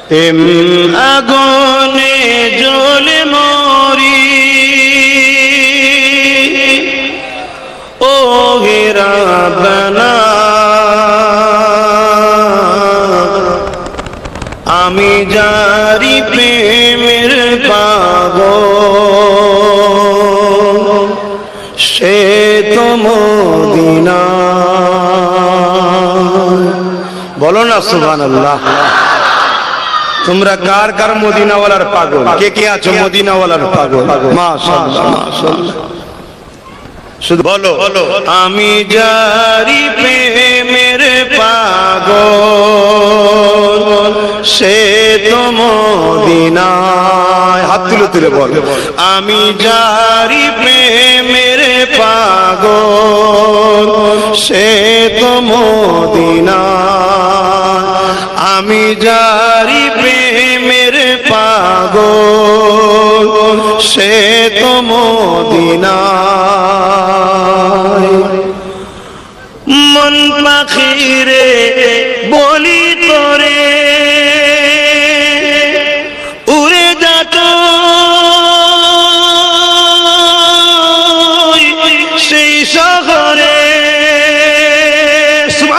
প্রেম আগুনে জ্বলে মরি, ও হে রাব্বানা আমি যারি প্রেমের পাগল, সে তো মদিনা। বলো না সুবহানাল্লাহ। তোমরা কার কার মদিনাওয়ালার পাগল? কে কে আছো মদিনাওয়ালার পাগল? মাশাআল্লাহ মাশাআল্লাহ। শুধু বলো আমি যারি প্রেমের পাগল, সে তো মদিনায়। হাত তুলে তুলে বল আমি যারি প্রেমের পাগল, সে তো মদিনায়। আমি যারি প্রেমের পাগল, সে তো মদিনায়। মন পাখিরে বলি